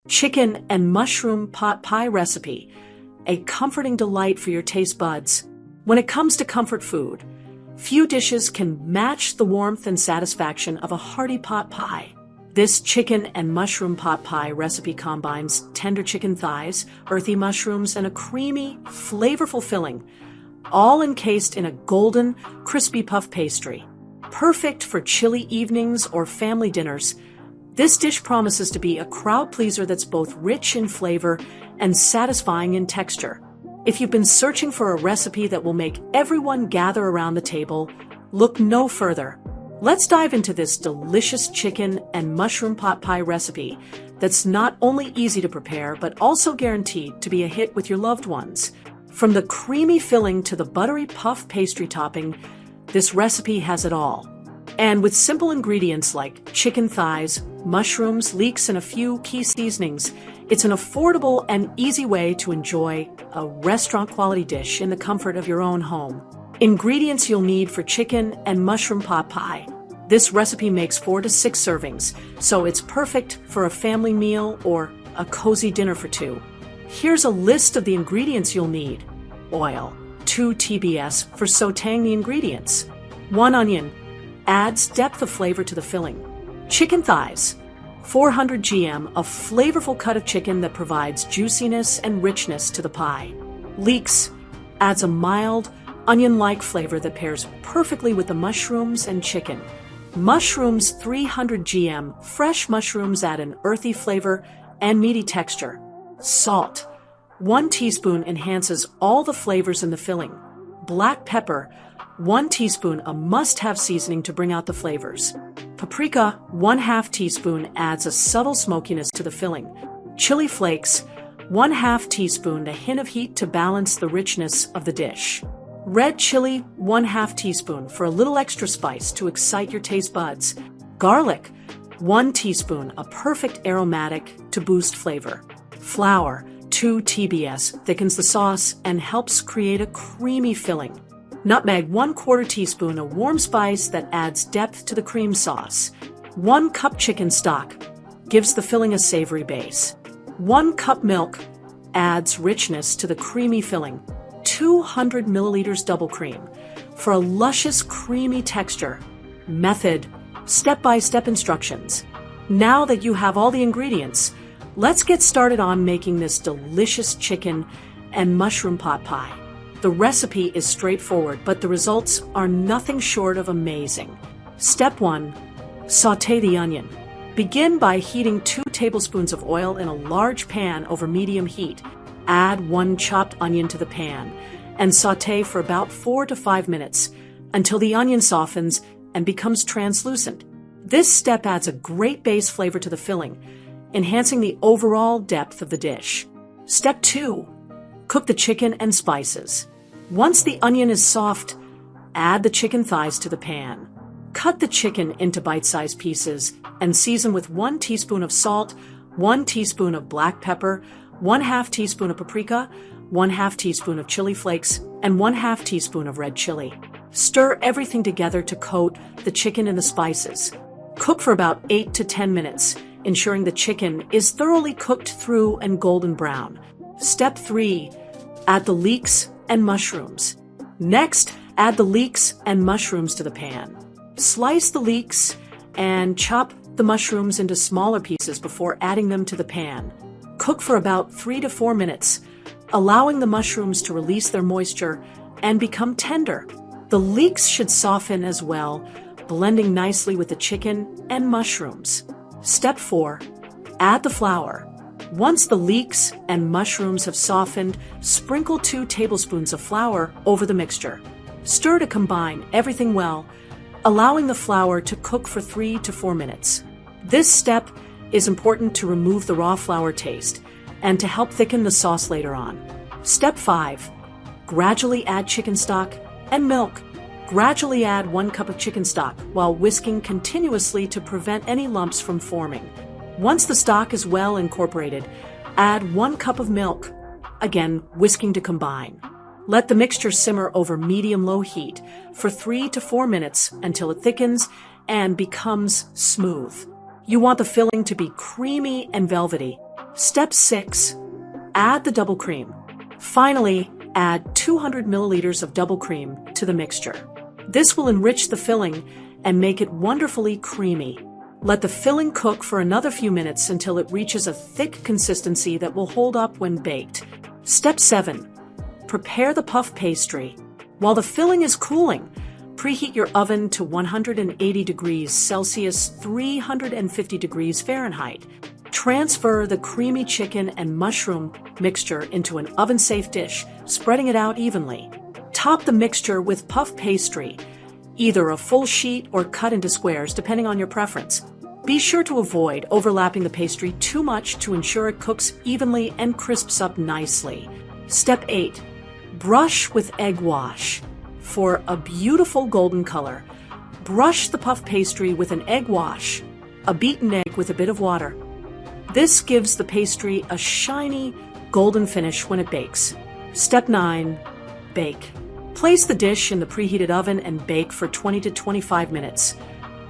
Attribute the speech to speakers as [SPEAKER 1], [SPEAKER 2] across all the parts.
[SPEAKER 1] Chicken and mushroom pot pie recipe, a comforting delight for your taste buds. When it comes to comfort food, few dishes can match the warmth and satisfaction of a hearty pot pie. This chicken and mushroom pot pie recipe combines tender chicken thighs, earthy mushrooms, and a creamy, flavorful filling, all encased in a golden, crispy puff pastry. Perfect for chilly evenings or family dinners, this dish promises to be a crowd pleaser that's both rich in flavor and satisfying in texture. If you've been searching for a recipe that will make everyone gather around the table, look no further. Let's dive into this delicious chicken and mushroom pot pie recipe that's not only easy to prepare but also guaranteed to be a hit with your loved ones. From the creamy filling to the buttery puff pastry topping, this recipe has it all. And with simple ingredients like chicken thighs, mushrooms, leeks, and a few key seasonings, it's an affordable and easy way to enjoy a restaurant-quality dish in the comfort of your own home. Ingredients you'll need for chicken and mushroom pot pie. This recipe makes 4 to 6 servings, so it's perfect for a family meal or a cozy dinner for 2. Here's a list of the ingredients you'll need. Oil, 2 TBS for sautéing the ingredients. 1 onion, adds depth of flavor to the filling. Chicken thighs, 400 GM, a flavorful cut of chicken that provides juiciness and richness to the pie. Leeks, adds a mild, onion-like flavor that pairs perfectly with the mushrooms and chicken. Mushrooms, 300 GM, fresh mushrooms add an earthy flavor and meaty texture. Salt, 1 teaspoon enhances all the flavors in the filling. Black pepper, 1 teaspoon, a must-have seasoning to bring out the flavors. Paprika, 1/2 teaspoon, adds a subtle smokiness to the filling. Chili flakes, 1/2 teaspoon, a hint of heat to balance the richness of the dish. Red chili, 1/2 teaspoon, for a little extra spice to excite your taste buds. Garlic, 1 teaspoon, a perfect aromatic to boost flavor. Flour, 2 TBS, thickens the sauce and helps create a creamy filling. Nutmeg, 1/4 teaspoon, a warm spice that adds depth to the cream sauce. 1 cup chicken stock, gives the filling a savory base. 1 cup milk, adds richness to the creamy filling. 200 milliliters double cream, for a luscious creamy texture. Method, step-by-step instructions. Now that you have all the ingredients, let's get started on making this delicious chicken and mushroom pot pie. The recipe is straightforward, but the results are nothing short of amazing. Step 1. Sauté the onion. Begin by heating 2 tablespoons of oil in a large pan over medium heat. Add 1 chopped onion to the pan and sauté for about 4 to 5 minutes until the onion softens and becomes translucent. This step adds a great base flavor to the filling, enhancing the overall depth of the dish. Step 2. Cook the chicken and spices. Once the onion is soft, add the chicken thighs to the pan. Cut the chicken into bite-sized pieces and season with 1 teaspoon of salt, 1 teaspoon of black pepper, 1/2 teaspoon of paprika, 1/2 teaspoon of chili flakes, and 1/2 teaspoon of red chili. Stir everything together to coat the chicken in the spices. Cook for about 8 to 10 minutes, ensuring the chicken is thoroughly cooked through and golden brown. Step 3. Add the leeks and mushrooms. Next, add the leeks and mushrooms to the pan. Slice the leeks and chop the mushrooms into smaller pieces before adding them to the pan. Cook for about 3 to 4 minutes, allowing the mushrooms to release their moisture and become tender. The leeks should soften as well, blending nicely with the chicken and mushrooms. Step 4. Add the flour. Once the leeks and mushrooms have softened, sprinkle 2 tablespoons of flour over the mixture. Stir to combine everything well, allowing the flour to cook for 3 to 4 minutes. This step is important to remove the raw flour taste and to help thicken the sauce later on. Step 5. Gradually add chicken stock and milk. Gradually add 1 cup of chicken stock while whisking continuously to prevent any lumps from forming. Once the stock is well incorporated, add 1 cup of milk, again whisking to combine. Let the mixture simmer over medium-low heat for 3 to 4 minutes until it thickens and becomes smooth. You want the filling to be creamy and velvety. Step 6. Add the double cream. Finally, add 200 milliliters of double cream to the mixture. This will enrich the filling and make it wonderfully creamy. Let the filling cook for another few minutes until it reaches a thick consistency that will hold up when baked. Step 7. Prepare the puff pastry. While the filling is cooling, preheat your oven to 180 degrees Celsius, 350 degrees Fahrenheit. Transfer the creamy chicken and mushroom mixture into an oven-safe dish, spreading it out evenly. Top the mixture with puff pastry, either a full sheet or cut into squares depending on your preference. Be sure to avoid overlapping the pastry too much to ensure it cooks evenly and crisps up nicely. Step 8. Brush with egg wash. For a beautiful golden color, brush the puff pastry with an egg wash, a beaten egg with a bit of water. This gives the pastry a shiny, golden finish when it bakes. Step 9. Bake. Place the dish in the preheated oven and bake for 20 to 25 minutes,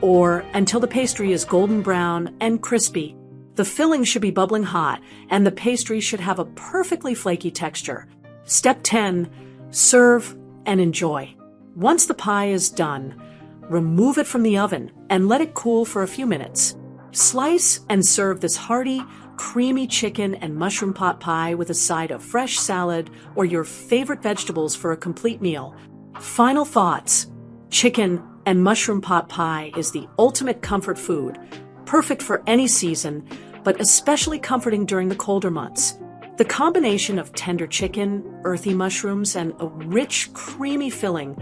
[SPEAKER 1] or until the pastry is golden brown and crispy. The filling should be bubbling hot, and the pastry should have a perfectly flaky texture. Step 10. Serve and enjoy. Once the pie is done, remove it from the oven and let it cool for a few minutes. Slice and serve this hearty, creamy chicken and mushroom pot pie with a side of fresh salad or your favorite vegetables for a complete meal. Final thoughts. Chicken and mushroom pot pie is the ultimate comfort food, perfect for any season, but especially comforting during the colder months. The combination of tender chicken, earthy mushrooms, and a rich, creamy filling,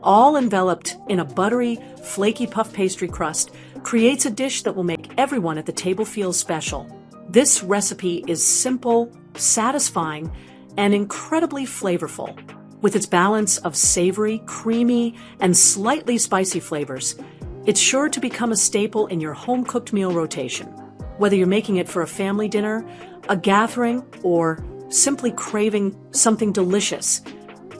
[SPEAKER 1] all enveloped in a buttery, flaky puff pastry crust, creates a dish that will make everyone at the table feel special. This recipe is simple, satisfying, and incredibly flavorful. With its balance of savory, creamy, and slightly spicy flavors, it's sure to become a staple in your home-cooked meal rotation. Whether you're making it for a family dinner, a gathering, or simply craving something delicious,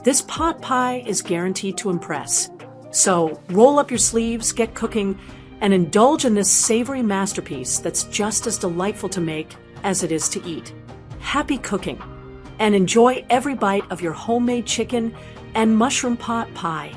[SPEAKER 1] this pot pie is guaranteed to impress. So roll up your sleeves, get cooking, and indulge in this savory masterpiece that's just as delightful to make as it is to eat. Happy cooking, and enjoy every bite of your homemade chicken and mushroom pot pie.